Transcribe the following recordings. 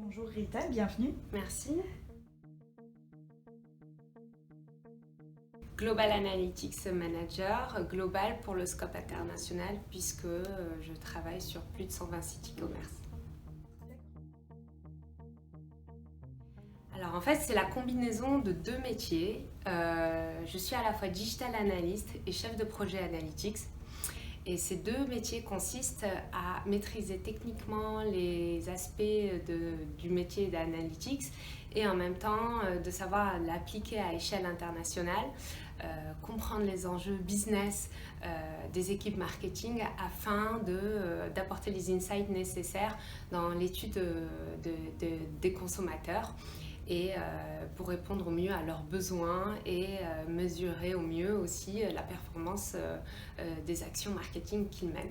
Bonjour Rita, bienvenue. Merci. Global Analytics Manager, global pour le scope international puisque je travaille sur plus de 120 sites e-commerce. Alors en fait c'est la combinaison de deux métiers. Je suis à la fois digital analyst et chef de projet analytics. Et ces deux métiers consistent à maîtriser techniquement les aspects du métier d'analytics et en même temps de savoir l'appliquer à échelle internationale, comprendre les enjeux business des équipes marketing afin d'apporter les insights nécessaires dans l'étude des consommateurs et pour répondre au mieux à leurs besoins et mesurer au mieux aussi la performance des actions marketing qu'ils mènent.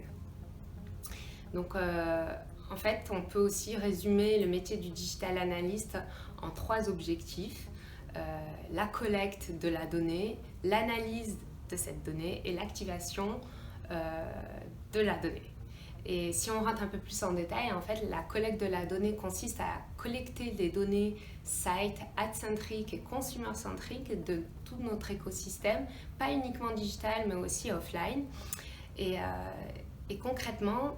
Donc en fait, on peut aussi résumer le métier du digital analyst en trois objectifs. La collecte de la donnée, l'analyse de cette donnée et l'activation de la donnée. Et si on rentre un peu plus en détail, en fait, la collecte de la donnée consiste à collecter des données site, ad-centriques et consumer-centriques de tout notre écosystème, pas uniquement digital mais aussi offline. Et concrètement,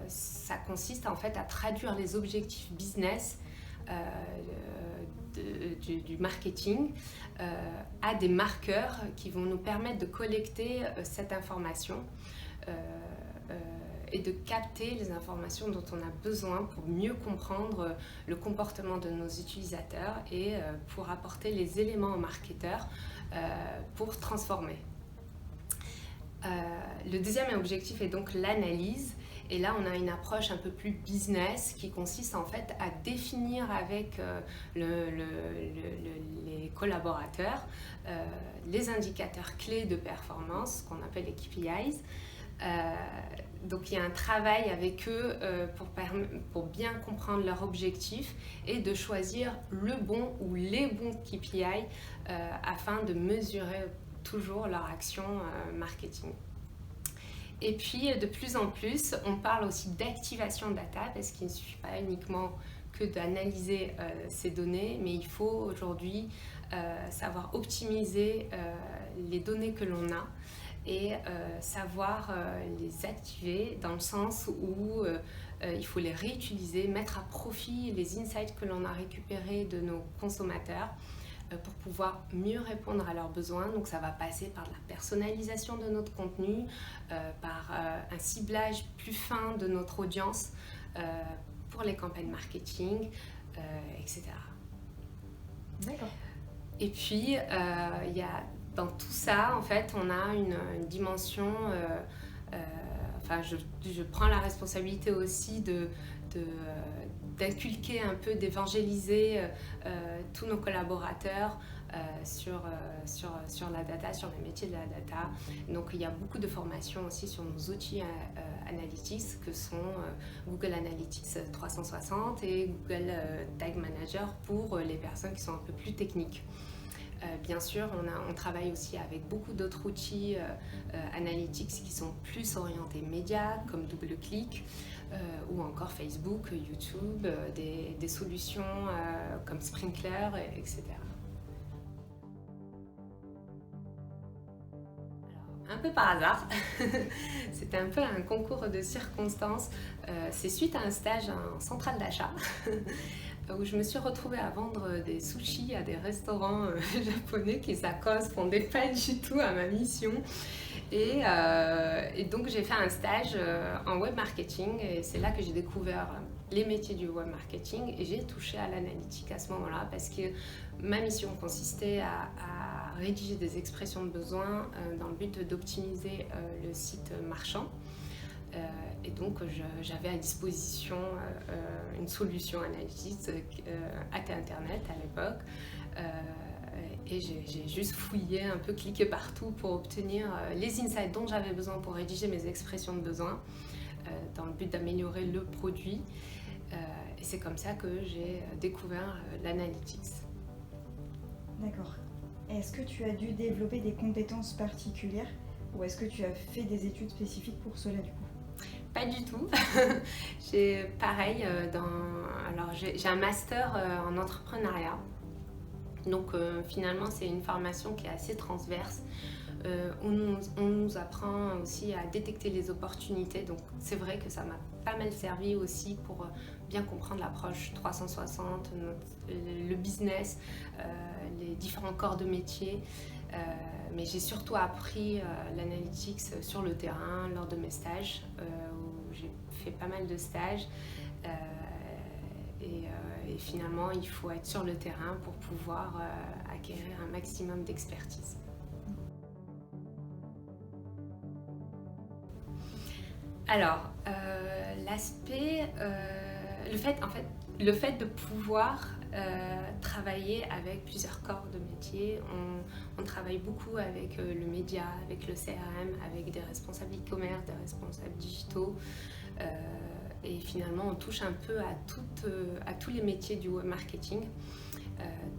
ça consiste en fait à traduire les objectifs business du marketing à des marqueurs qui vont nous permettre de collecter cette information et de capter les informations dont on a besoin pour mieux comprendre le comportement de nos utilisateurs et pour apporter les éléments aux marketeurs pour transformer. Le deuxième objectif est donc l'analyse. Et là, on a une approche un peu plus business qui consiste en fait à définir avec les collaborateurs les indicateurs clés de performance qu'on appelle les KPIs. Donc il y a un travail avec eux pour bien comprendre leurs objectifs et de choisir le bon ou les bons KPI afin de mesurer toujours leur action marketing. Et puis de plus en plus, on parle aussi d'activation data parce qu'il ne suffit pas uniquement que d'analyser ces données, mais il faut aujourd'hui savoir optimiser les données que l'on a et savoir les activer dans le sens où il faut les réutiliser, mettre à profit les insights que l'on a récupérés de nos consommateurs pour pouvoir mieux répondre à leurs besoins. Donc ça va passer par la personnalisation de notre contenu, par un ciblage plus fin de notre audience pour les campagnes marketing, etc. D'accord. Et puis, il y a dans tout ça, en fait, on a une dimension, enfin, je prends la responsabilité aussi d'inculquer un peu, d'évangéliser tous nos collaborateurs sur la data, sur les métiers de la data. Donc il y a beaucoup de formations aussi sur nos outils analytics que sont Google Analytics 360 et Google Tag Manager pour les personnes qui sont un peu plus techniques. Bien sûr, on travaille aussi avec beaucoup d'autres outils analytics qui sont plus orientés médias, comme DoubleClick, ou encore Facebook, YouTube, des solutions comme Sprinkler, etc. Alors, un peu par hasard, c'était un peu un concours de circonstances. C'est suite à un stage en centrale d'achat où je me suis retrouvée à vendre des sushis à des restaurants japonais qui ça correspondait pas du tout à ma mission. Et donc j'ai fait un stage en web marketing et c'est là que j'ai découvert les métiers du web marketing et j'ai touché à l'analytique à ce moment-là parce que ma mission consistait à rédiger des expressions de besoin dans le but d'optimiser le site marchand. Et donc j'avais à disposition une solution analytique AT Internet à l'époque et j'ai juste fouillé un peu, cliqué partout pour obtenir les insights dont j'avais besoin pour rédiger mes expressions de besoin dans le but d'améliorer le produit et c'est comme ça que j'ai découvert l'analytics. D'accord. Est-ce que tu as dû développer des compétences particulières ou est-ce que tu as fait des études spécifiques pour cela du coup ? Pas pas du tout. J'ai pareil, j'ai un master en entrepreneuriat. Donc finalement, c'est une formation qui est assez transverse. On nous apprend aussi à détecter les opportunités. Donc c'est vrai que ça m'a pas mal servi aussi pour bien comprendre l'approche 360, le business, les différents corps de métier. Mais j'ai surtout appris l'analytics sur le terrain lors de mes stages, où j'ai fait pas mal de stages. Et finalement, il faut être sur le terrain pour pouvoir acquérir un maximum d'expertise. Alors, le fait de pouvoir travailler avec plusieurs corps de métier. On travaille beaucoup avec le média, avec le CRM, avec des responsables e-commerce, des responsables digitaux. Et finalement, on touche un peu à tous les métiers du web marketing.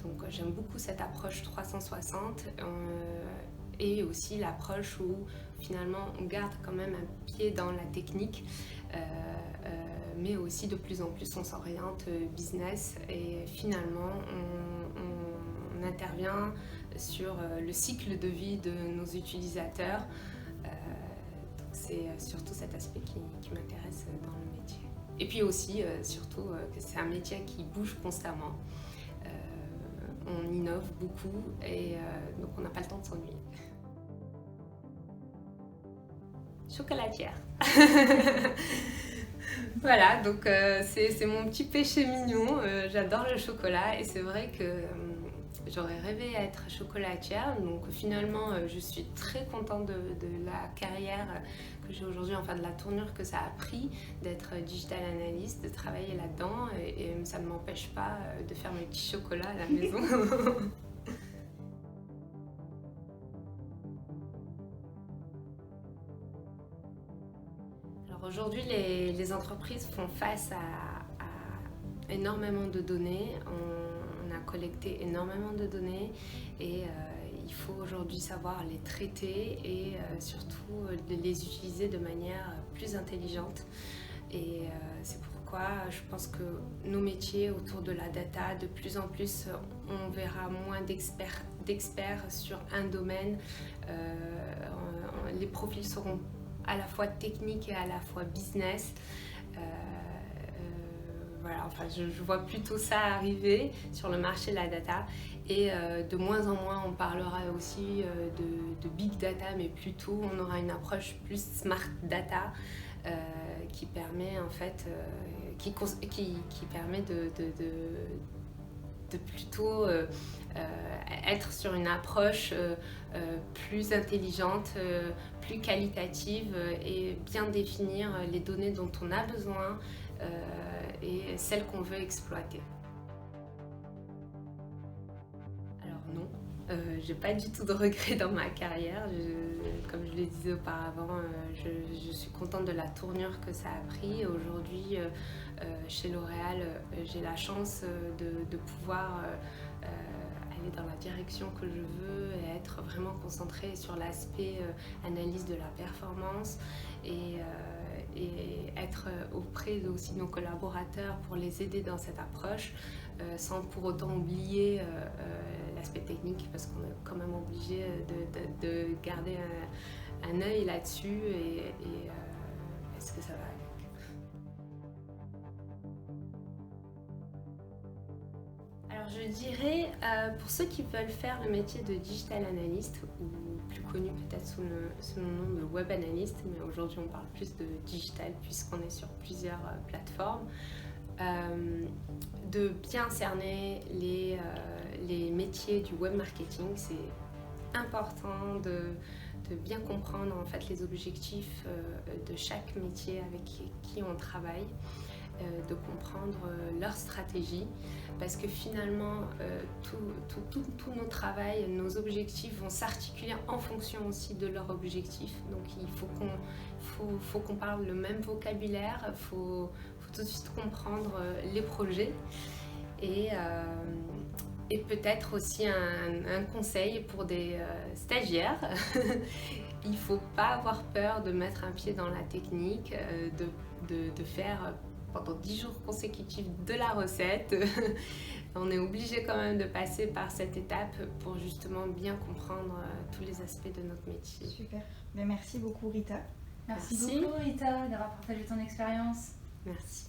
Donc, j'aime beaucoup cette approche 360 et aussi l'approche où finalement on garde quand même un pied dans la technique. Mais aussi de plus en plus on s'oriente business et finalement on intervient sur le cycle de vie de nos utilisateurs. Donc c'est surtout cet aspect qui m'intéresse dans le métier. Et puis aussi surtout que c'est un métier qui bouge constamment. On innove beaucoup et donc on n'a pas le temps de s'ennuyer. Chocolatière. Voilà, donc c'est mon petit péché mignon. J'adore le chocolat et c'est vrai que j'aurais rêvé être chocolatière. Donc finalement, je suis très contente de la carrière que j'ai aujourd'hui, enfin de la tournure que ça a pris, d'être digital analyst, de travailler là-dedans. Et ça ne m'empêche pas de faire mes petits chocolats à la maison. Aujourd'hui, les entreprises font face à énormément de données. On a collecté énormément de données et il faut aujourd'hui savoir les traiter et surtout de les utiliser de manière plus intelligente. Et c'est pourquoi je pense que nos métiers autour de la data, de plus en plus, on verra moins d'experts sur un domaine. Les profils seront à la fois technique et à la fois business. Voilà, enfin, je vois plutôt ça arriver sur le marché de la data et de moins en moins on parlera aussi de big data, mais plutôt on aura une approche plus smart data qui permet en fait qui permet de plutôt être sur une approche plus intelligente, plus qualitative et bien définir les données dont on a besoin et celles qu'on veut exploiter. Alors non, j'ai pas du tout de regrets dans ma carrière. Comme je le disais auparavant, je suis contente de la tournure que ça a pris. Aujourd'hui, chez L'Oréal, j'ai la chance de pouvoir aller dans la direction que je veux et être vraiment concentrée sur l'aspect analyse de la performance et être auprès aussi de nos collaborateurs pour les aider dans cette approche sans pour autant oublier l'aspect technique parce qu'on est quand même obligé de garder un œil là-dessus et est-ce que ça va avec. Alors je dirais, pour ceux qui veulent faire le métier de digital analyst, ou plus connu peut-être sous le nom de web analyst, mais aujourd'hui on parle plus de digital puisqu'on est sur plusieurs plateformes, de bien cerner les métiers du web marketing. C'est important de bien comprendre en fait les objectifs de chaque métier avec qui on travaille. De comprendre leur stratégie parce que finalement tout notre travail, nos objectifs vont s'articuler en fonction aussi de leurs objectifs. Donc il faut qu'on parle le même vocabulaire, il faut tout de suite comprendre les projets et Et peut-être aussi un conseil pour des stagiaires. Il ne faut pas avoir peur de mettre un pied dans la technique, de faire pendant 10 jours consécutifs de la recette. On est obligé quand même de passer par cette étape pour justement bien comprendre tous les aspects de notre métier. Super. Mais merci beaucoup Rita. Merci beaucoup Rita d'avoir partagé ton expérience. Merci.